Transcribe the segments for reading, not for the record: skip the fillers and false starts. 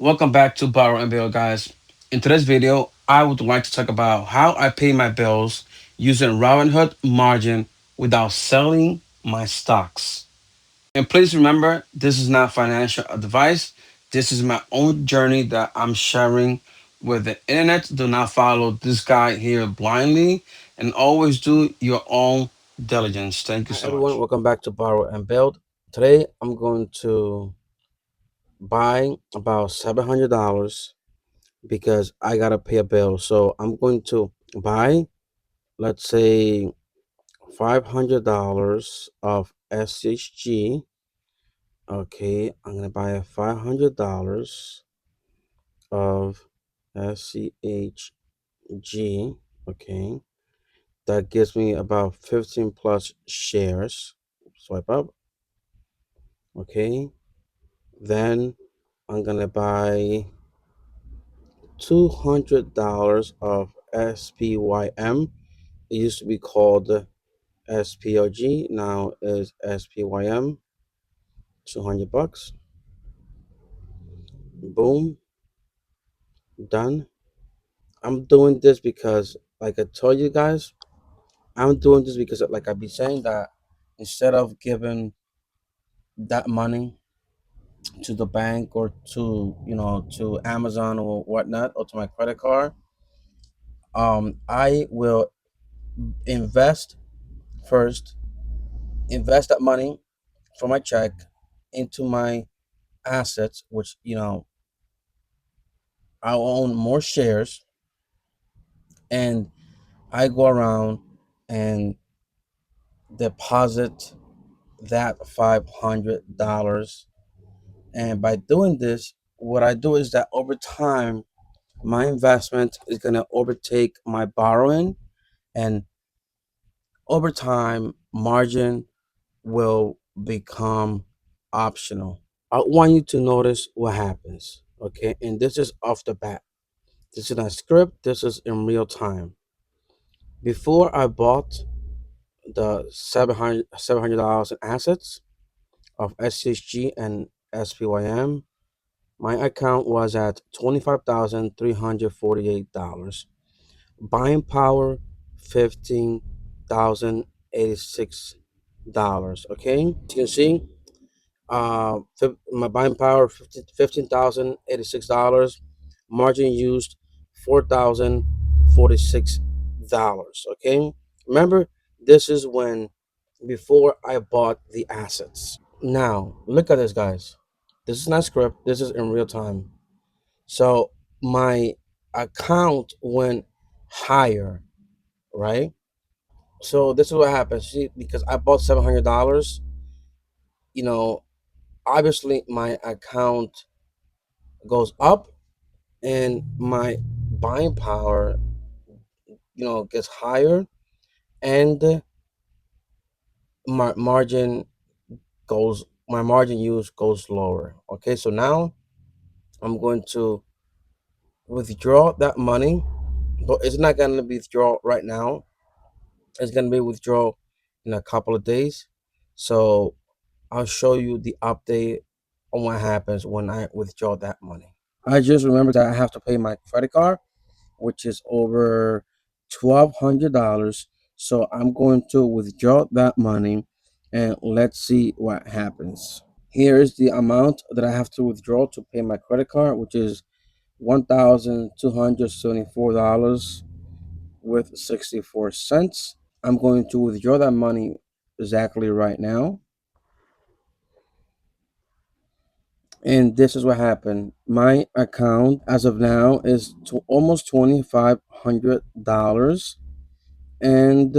Welcome back to Borrow and Bill, guys. In today's video, I would like to talk about how I pay my bills using Robinhood margin without selling my stocks. And please remember, this is not financial advice. This is my own journey that I'm sharing with the internet. Do not follow this guy here blindly and always do your own diligence. Thank you Hi so everyone, much. welcome back to Borrow and Build. Today I'm going to buy about $700 because I gotta pay a bill. So I'm going to buy, let's say, $500 of SCHG. Okay, I'm gonna buy $500 of SCHG. Okay, that gives me about 15 plus shares. Swipe up. Okay, then I'm gonna buy $200 of SPYM. It used to be called SPOG, now is SPYM. 200 bucks. Boom, done. I'm doing this because, like I told you guys, I'm doing this because, like I be saying, that instead of giving that money to the bank or to Amazon or whatnot or to my credit card, I will invest first, invest that money for my check into my assets, which I own more shares, and I go around and deposit that $500. And by doing this, what I do is that over time, my investment is gonna overtake my borrowing, and over time, margin will become optional. I want you to notice what happens, okay? And this is off the bat. This is not script, this is in real time. Before I bought the $700 in assets of SCHG and SPYM, my account was at $25,348. Buying power, $15,086. Okay, as you can see, my buying power $15,086. Margin used $4,046. Okay, remember, this is when before I bought the assets. Now look at this, guys. This is not script. This is in real time. So my account went higher, right? So this is what happens. See, because I bought $700, you know, obviously my account goes up and my buying power, gets higher, and my margin use goes lower. Okay, so now I'm going to withdraw that money, but it's not going to be withdraw right now. It's going to be withdraw in a couple of days. So I'll show you the update on what happens when I withdraw that money. I just remember that I have to pay my credit card, which is over $1,200. So I'm going to withdraw that money, and let's see what happens. Here is the amount that I have to withdraw to pay my credit card, which is $1,274 with 64 cents. I'm going to withdraw that money exactly right now. And this is what happened. My account as of now is to almost $2,500, and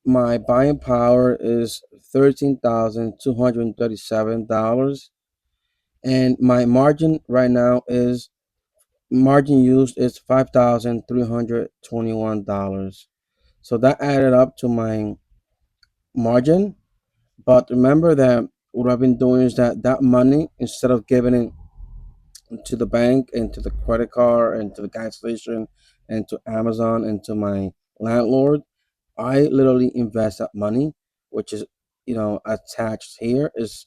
my buying power is $13,237, and my margin right now is margin used is $5,321. So that added up to my margin. But remember that what I've been doing is that money, instead of giving it to the bank and to the credit card and to the gas station and to Amazon and to my landlord, I literally invest that money, which is, attached here, is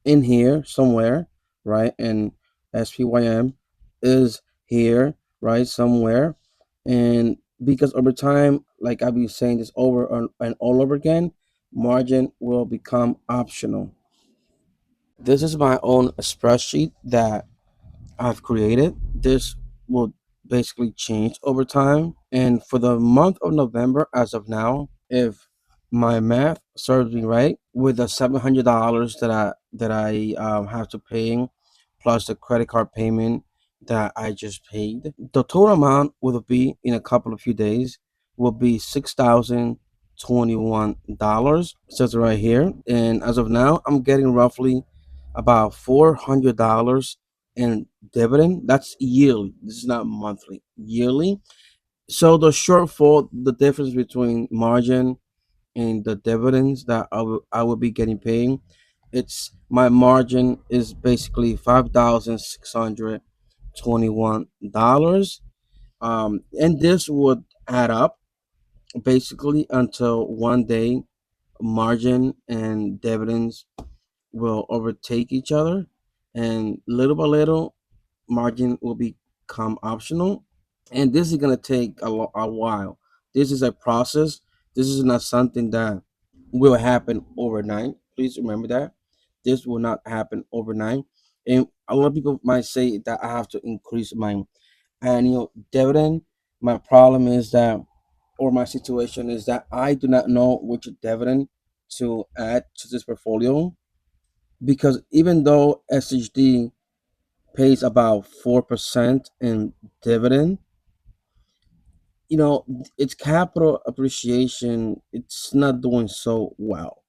in here somewhere, right? And SPYM is here, right, somewhere. And because over time, like I'll be saying this over and all over again, margin will become optional. This is my own spreadsheet that I've created. This will basically change over time. And for the month of November, as of now, if my math serves me right, with the $700 that I have to pay, plus the credit card payment that I just paid, the total amount will be in a couple of few days will be $6,021. It says it right here, and as of now, I'm getting roughly about $400 in dividend. That's yearly. This is not monthly. Yearly. So the shortfall, the difference between margin and the dividends that I will be getting paid, it's my margin is basically $5,621. And this would add up basically until one day margin and dividends will overtake each other, and little by little margin will become optional. And this is going to take a while. This is a process. This is not something that will happen overnight. Please remember that this will not happen overnight. And a lot of people might say that I have to increase my annual dividend. My problem is that, or my situation is that I do not know which dividend to add to this portfolio, because even though SHD pays about 4% in dividend, you know, its capital appreciation, it's not doing so well.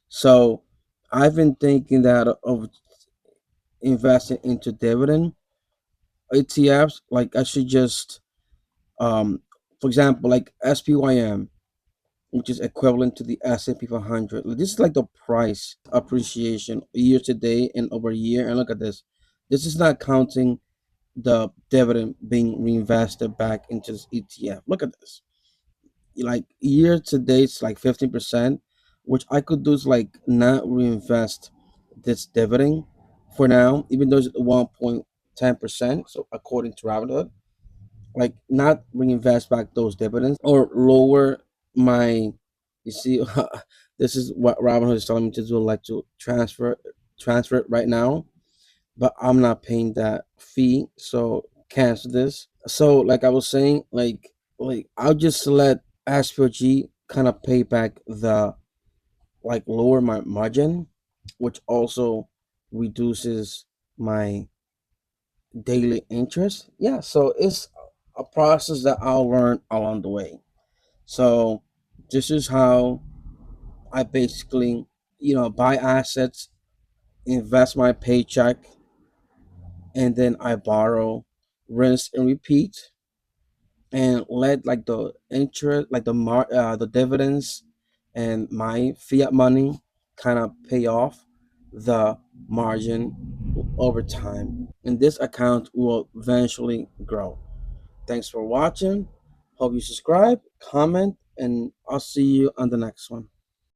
So I've been thinking that of investing into dividend ETFs. Like I should just, um, for example, like SPYM, which is equivalent to the S&P 500. This is like the price appreciation year to date and over year. And look at this. This is not counting the dividend being reinvested back into this ETF. Look at this. Like year to date, it's like 15%, which I could do is like not reinvest this dividend for now, even though it's 1.10%. So according to Robinhood, like not reinvest back those dividends or lower my, you see, this is what Robinhood is telling me to do, like to transfer it right now, but I'm not paying that fee, so cancel this. So like I was saying, like I'll just let SPOG kind of pay back the, like lower my margin, which also reduces my daily interest. Yeah, so it's a process that I'll learn along the way. So this is how I basically, buy assets, invest my paycheck, and then I borrow, rinse and repeat, and let like the interest, like the dividends and my fiat money kind of pay off the margin over time. And this account will eventually grow. Thanks for watching. Hope you subscribe, comment, and I'll see you on the next one.